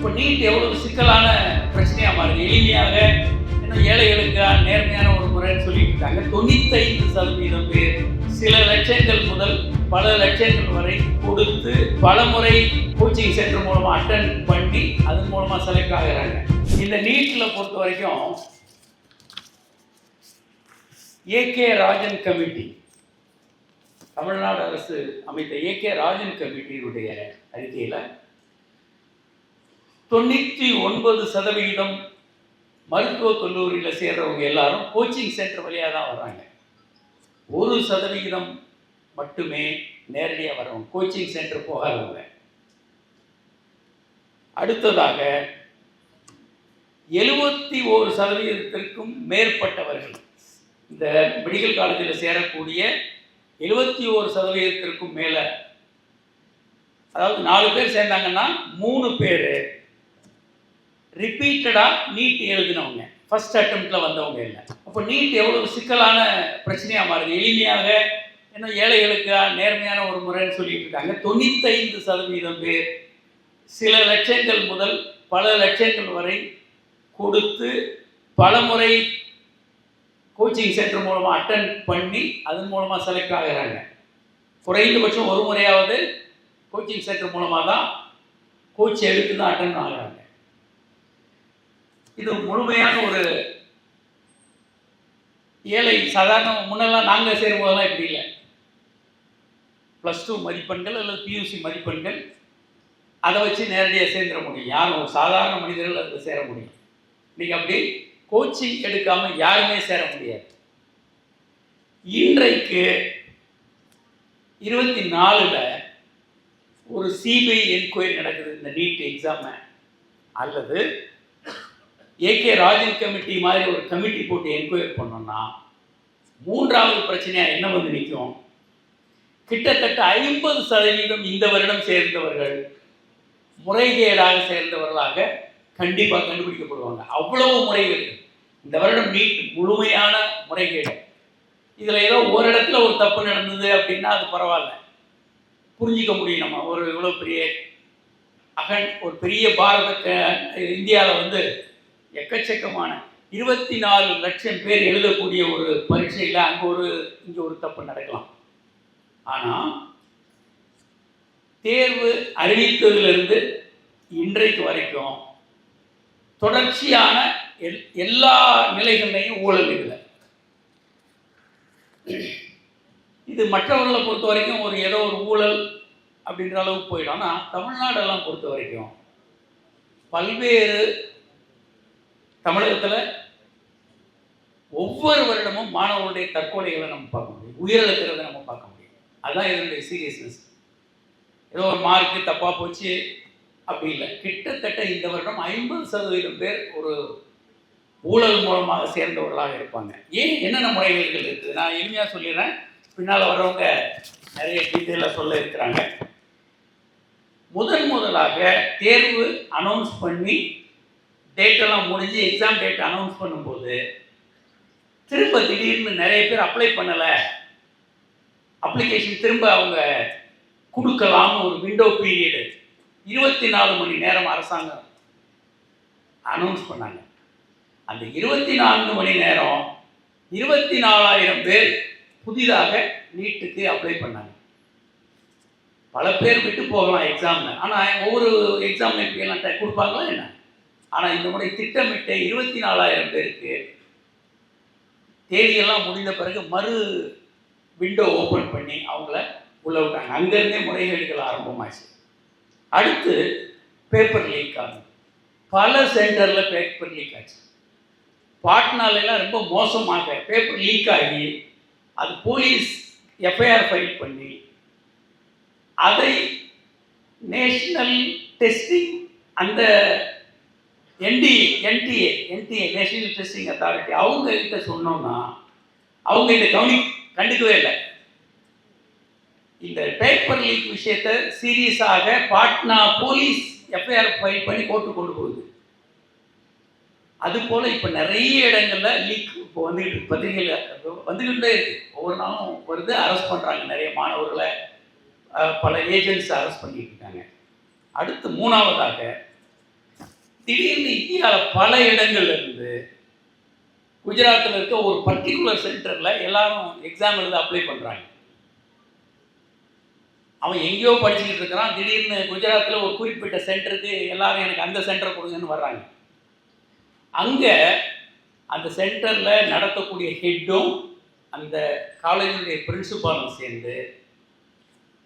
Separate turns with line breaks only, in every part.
இப்போ நீட் எவ்வளவு சிக்கலான பிரச்சனையாக மாறுது. எளிமையாக இன்னும் ஏழைகளுக்கு நேர்மையான ஒரு முறைன்னு சொல்லிட்டு இருக்காங்க. 95% பேர் சில லட்சங்கள் முதல் பல லட்சங்கள் வரை கொடுத்து பல முறை கோச்சிங் சென்டர் மூலமாக அட்டன் பண்ணி அதன் மூலமாக செலக்ட் ஆகிறாங்க. இந்த நீட்டில் பொறுத்த வரைக்கும் ஏகே ராஜன் கமிட்டி, தமிழ்நாடு அரசு அமைத்த ஏகே ராஜன் கமிட்டியினுடைய அறிக்கையில் 99% மருத்துவக் கல்லூரியில் சேர்றவங்க எல்லாரும் கோச்சிங் சென்டர் வழியாக தான் வர்றாங்க. 1% மட்டுமே நேரடியாக வரவங்க, கோச்சிங் சென்டர் போகாதவங்க. அடுத்ததாக 71% மேற்பட்டவர்கள், இந்த மெடிக்கல் காலேஜில் சேரக்கூடிய 71% மேலே, அதாவது 4 பேர் சேர்ந்தாங்கன்னா 3 பேர் ரிப்பீட்டடாக நீட் எழுதினவங்க, ஃபர்ஸ்ட் அட்டெம்ப்டில் வந்தவங்க இல்லை. அப்போ நீட் எவ்வளவு சிக்கலான பிரச்சனையாக மாறுது. எளிமையாக இன்னும் ஏழைகளுக்கு நேர்மையான ஒரு முறைன்னு சொல்லிட்டு இருக்காங்க. 95% பேர் சில லட்சங்கள் முதல் பல லட்சங்கள் வரை கொடுத்து பல முறை கோச்சிங் சென்டர் மூலமாக அட்டன் பண்ணி அதன் மூலமாக செலக்ட் ஆகிறாங்க. குறைந்தபட்சம் ஒரு முறையாவது கோச்சிங் சென்டர் மூலமாக தான் கோச் எடுத்து தான் அட்டன் ஆகிறாங்க. இது முழுமையான ஒரு ஏழை சாதாரண, முன்னெல்லாம் நாங்கள் சேரும்போதெல்லாம் இப்படி இல்லை. +2 மதிப்பெண்கள் அல்லது பியூசி மதிப்பெண்கள், அதை வச்சு நேரடியாக சேர்ந்துட முடியும். யாரும் ஒரு சாதாரண மனிதர்கள் அதில் சேர முடியும். இன்றைக்கி அப்படி கோச்சிங் எடுக்காமல் யாருமே சேர முடியாது. இன்றைக்கு 24ல் ஒரு சிபிஐ என்கொயரி நடக்குது இந்த நீட் எக்ஸாமை, அல்லது ஏகே ராஜன் கமிட்டி மாதிரி ஒரு கமிட்டி போட்டு என்கொயரி பண்ணோம்னா 3வது பிரச்சனையாக என்ன வந்து நிற்கும்? கிட்டத்தட்ட 50% இந்த வருடம் சேர்ந்தவர்கள் முறைகேடாக சேர்ந்தவர்களாக கண்டிப்பாக கண்டுபிடிக்கப்படுவாங்க. அவ்வளவு முறைகேடு இந்த வருடம் நீட் முழுமையான முறைகேடு. இதில் ஏதோ ஒரு இடத்துல ஒரு தப்பு நடந்தது அப்படின்னா அது பரவாயில்ல, புரிஞ்சிக்க முடியும். நம்ம ஒரு இவ்வளோ பெரிய ஒரு பெரிய இந்தியாவில் வந்து எக்கச்சக்கமான 24 லட்சம் பேர் எழுதக்கூடிய ஒரு பரீட்சையில் இங்கே ஒரு தப்பு நடக்கலாம். ஆனால் தேர்வு அறிவித்ததிலிருந்து இன்றைக்கு வரைக்கும் தொடர்ச்சியான எல்லா நிலைகளையும் ஊழல் இல்லை. இது மற்றவர்களை பொறுத்த வரைக்கும் ஏதோ ஒரு ஊழல் அப்படின்ற அளவுக்கு போயிடும். ஆனால் தமிழ்நாடெல்லாம் பொறுத்த வரைக்கும் பல்வேறு தமிழகத்தில் ஒவ்வொரு வருடமும் மாணவர்களுடைய தற்கொலைகளை நம்ம பார்க்க முடியும், உயிரிழக்கிறத நம்ம பார்க்க முடியும். அதுதான் இதனுடைய சீரியஸ்னஸ். ஏதோ ஒரு மார்க்கு தப்பாக போச்சு அப்படி இல்லை. கிட்டத்தட்ட இந்த வருடம் 50% பேர் ஒரு ஊழல் மூலமாக சேர்ந்தவர்களாக இருப்பாங்க. ஏன், என்னென்ன முறைகேடுகள் இருக்குது நான் எளிமையாக சொல்லிடுறேன், பின்னால் வர்றவங்க நிறைய டீட்டெயிலாக சொல்ல இருக்கிறாங்க. முதலாக தேர்வு அனௌன்ஸ் பண்ணி டேட்டெல்லாம் முடிஞ்சு எக்ஸாம் டேட் அனௌன்ஸ் பண்ணும்போது திரும்ப திடீர்னு நிறைய பேர் அப்ளை பண்ணலை, அப்ளிகேஷன் திரும்ப அவங்க கொடுக்கலாம்னு ஒரு விண்டோ பீரியடு 24 மணி நேரம் அரசாங்கம் அனௌன்ஸ் பண்ணாங்க. அந்த 24 மணி நேரம் 24,000 பேர் புதிதாக நீட்டுக்கு அப்ளை பண்ணாங்க. பல பேர் விட்டு போகலாம் எக்ஸாமில், ஆனால் ஒவ்வொரு எக்ஸாமில் இப்படியெல்லாம் கொடுப்பாங்களா என்ன? ஆனால் இந்த முறை திட்டமிட்ட 24,000 பேருக்கு தேதியெல்லாம் முடிந்த பிறகு மறு விண்டோ ஓப்பன் பண்ணி அவங்கள உள்ள விட்டாங்க. அங்கேருந்தே முறைகேடுகள் ஆரம்பமாச்சு. அடுத்து பேப்பர் லீக் ஆகும். பல சென்டரில் பேப்பர் லீக் ஆச்சு. பாட்னாலெல்லாம் ரொம்ப மோசமாக பேப்பர் லீக் ஆகி அது போலீஸ் எஃப்ஐஆர் ஃபைல் பண்ணி அதை நேஷ்னல் டெஸ்டிங், அந்த என்டிஏ நேஷனல் டெஸ்டிங் அத்தாரிட்டி, அவங்க கிட்ட சொன்னோம்னா அவங்க இதை கண்டுக்கவே இல்லை. இந்த பேப்பர் லீக் விஷயத்தை சீரியஸாக பாட்னா போலீஸ் எஃப்ஐஆர் ஃபைல் பண்ணி கோர்ட்டு கொண்டு போகுது. அதுபோல் இப்போ நிறைய இடங்களில் லீக் இப்போ வந்துக்கிட்டு பத்திரிகையில் வந்துக்கிட்டே இருக்குது. ஒவ்வொரு நாளும் வருது, அரெஸ்ட் பண்ணுறாங்க நிறைய மாணவர்களை, பல ஏஜென்ட்ஸ் அரெஸ்ட் பண்ணிட்டு இருக்காங்க. அடுத்து 3வதாக திடீர்னு இந்தியாவில் பல இடங்கள்ல இருந்து குஜராத்தில் இருக்க ஒரு பர்டிகுலர் சென்டரில் எல்லாரும் எக்ஸாம் எழுத அப்ளை பண்ணுறாங்க. அவன் எங்கேயோ படிச்சுக்கிட்டு இருக்கிறான், திடீர்னு குஜராத்தில் ஒரு குறிப்பிட்ட சென்டருக்கு எல்லாரும் எனக்கு அந்த சென்டரை கொடுங்கன்னு வர்றாங்க. அங்கே அந்த சென்டரில் நடத்தக்கூடிய ஹெட்டும் அந்த காலேஜுடைய பிரின்சிபாலும் சேர்ந்து,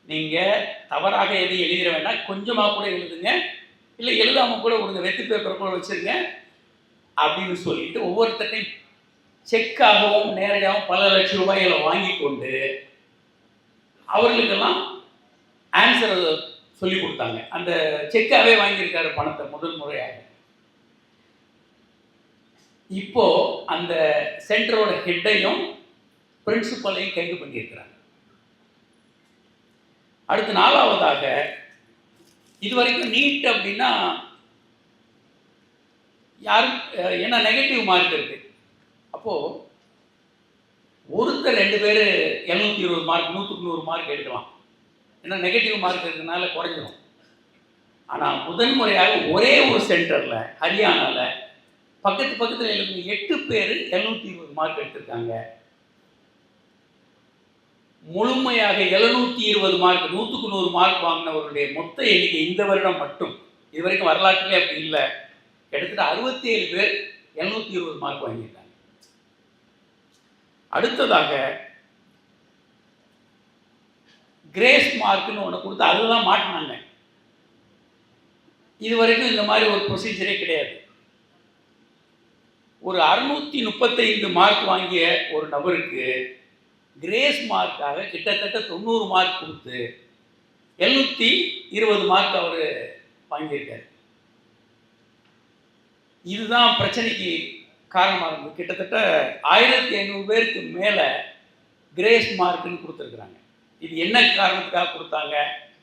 நீங்கள் தவறாக எதையும் எழுதிட வேண்டாம், கொஞ்சமாக கூட எழுதுங்க, இல்லை எழுதாமல் கூட கொடுங்க, வெத்து பேப்பர் கூட வச்சுருங்க அப்படின்னு சொல்லிட்டு ஒவ்வொருத்தையும் செக்காகவும் நேரடியாகவும் பல லட்சம் ரூபாய்களை வாங்கி கொண்டு அவர்களுக்கெல்லாம் ஆன்சரை சொல்லி கொடுத்தாங்க. அந்த செக்காகவே வாங்கியிருக்காரு பணத்தை முதல் முறையாக. இப்போ அந்த சென்டரோட ஹெட்டையும் பிரின்சிபலையும் கைது பண்ணியிருக்கிறாங்க. அடுத்து நாலாவதாக, இதுவரைக்கும் நீட் அப்படின்னா யாரும் ஏன்னா நெகட்டிவ் மார்க் இருக்கு. அப்போது ஒருத்தர் 2 பேர் 720 மார்க் 100க்கு 100 மார்க் எடுக்கலாம், ஏன்னா நெகட்டிவ் மார்க் இருக்கிறதுனால குறைஞ்சிடும். ஆனால் முதன்முறையாக ஒரே ஒரு சென்டரில் ஹரியானாவில் பக்கத்தில் எழுதுங்க 8 பேர் 720 மார்க் எடுத்திருக்காங்க. முழுமையாக 720 மார்க் 100க்கு 100 மார்க் வாங்கினவருடைய மொத்த எண்ணிக்கை இந்த வருடம் மட்டும், இதுவரைக்கும் வரலாற்றிலே அப்படி இல்லை, கிட்டத்தட்ட 67 பேர் 720 மார்க் வாங்கியிருக்காங்க. அடுத்ததாக கிரேஸ் மார்க்னு ஒன்று கொடுத்து அதுதான் மாட்டினாங்க. இதுவரைக்கும் இந்த மாதிரி ஒரு ப்ரொசீஜரே கிடையாது. ஒரு 635 மார்க் வாங்கிய ஒரு நபருக்கு கிரேஸ் மார்க்காக கிட்டத்தட்ட 90 மார்க் கொடுத்து 720 மார்க் அவர் வாங்கியிருக்கார். இதுதான் பிரச்சனைக்கு காரணமாக இருந்தது. கிட்டத்தட்ட 1500 பேருக்கு மேலே கிரேஸ் மார்க்குன்னு கொடுத்துருக்குறாங்க. இது என்ன காரணத்துக்காக கொடுத்தாங்க,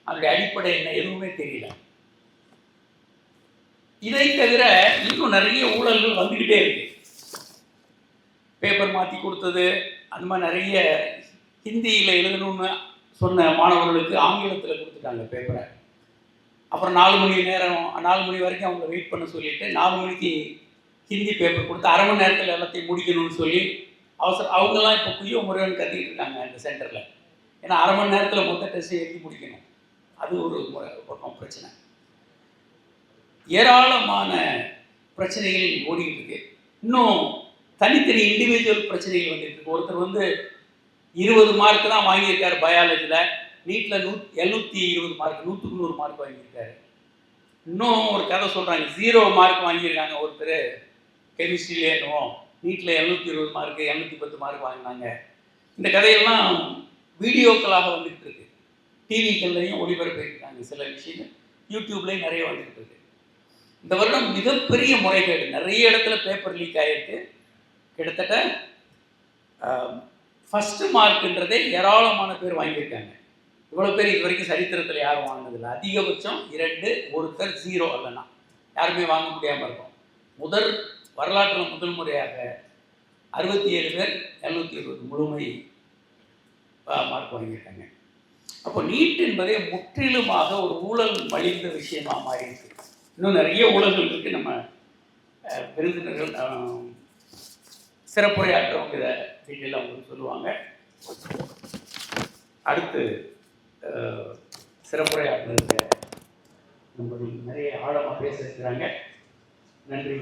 அதனுடைய அடிப்படை என்ன, எதுவுமே தெரியல. இதை தவிர இன்னும் நிறைய ஊழல்கள் வந்துக்கிட்டே இருக்கு. பேப்பர் மாற்றி கொடுத்தது, அந்த மாதிரி நிறைய ஹிந்தியில் எழுதணும்னு சொன்ன மாணவர்களுக்கு ஆங்கிலத்தில் கொடுத்துட்டாங்க பேப்பரை. அப்புறம் 4 மணி வரைக்கும் அவங்கள வெயிட் பண்ண சொல்லிவிட்டு 4 மணிக்கு ஹிந்தி பேப்பர் கொடுத்து அரை மணி நேரத்தில் எல்லாத்தையும் முடிக்கணும்னு சொல்லி அவங்கெல்லாம் இப்போ குய்யோ முறைன்னு கத்திக்கிட்டு இருக்காங்க இந்த சென்டரில். ஏன்னா அரை மணி நேரத்தில் மொத்த டெஸ்ட்டை எழுதி முடிக்கணும். அது ஒரு பக்கம் பிரச்சனை. ஏராளமான பிரச்சனைகள் ஓடிக்கிட்டு இருக்கு. இன்னும் தனித்தனி இண்டிவிஜுவல் பிரச்சனைகள் வந்துட்டு இருக்கு. ஒருத்தர் 20 மார்க் தான் வாங்கியிருக்காரு பயாலஜியில், நீட்டில் 720 மார்க் 100க்கு 100 மார்க் வாங்கியிருக்காரு. இன்னும் ஒரு கதை சொல்கிறாங்க, 0 மார்க் வாங்கியிருக்காங்க ஒருத்தர் கெமிஸ்ட்ரியிலே, என்னவோ நீட்டில் 720 மார்க் 710 மார்க் வாங்கினாங்க. இந்த கதையெல்லாம் வீடியோக்களாக வந்துக்கிட்டு இருக்கு. டிவிக்கள்லையும் ஒளிபரப்பியிருக்காங்க, சில விஷயங்கள் யூடியூப்லேயும் நிறைய வந்துக்கிட்டு இருக்கு. இந்த வருடம் மிகப்பெரிய முறைகேடு, நிறைய இடத்துல பேப்பர் லீக் ஆகிருக்கு. கிட்டத்தட்ட ஃபஸ்ட்டு மார்க்குன்றதே ஏராளமான பேர் வாங்கியிருக்காங்க. இவ்வளோ பேர் இது வரைக்கும் சரித்திரத்தில் யாரும் வாங்கினதில்லை. அதிகபட்சம் 2, ஒருத்தர் 0 அல்லனா யாருமே வாங்க முடியாமல் இருக்கும். வரலாற்றில் முதல் முறையாக 67 பேர் 720 முழுமை மார்க் வாங்கியிருக்காங்க. அப்போ நீட் என்பதே முற்றிலுமாக ஒரு ஊழல் மலிந்த விஷயமாக மாறியிருக்கு. இன்னும் நிறைய ஊழல்கள் இருக்குது. நம்ம விருந்தினர்கள் சிறப்புரையாற்றவங்க இதை டீட்டெயிலாக அவங்களுக்கு சொல்லுவாங்க. அடுத்து சிறப்புரையாற்றுறதுக்கு நம்ம நிறைய ஆழமாக பேச இருக்கிறாங்க. நன்றி.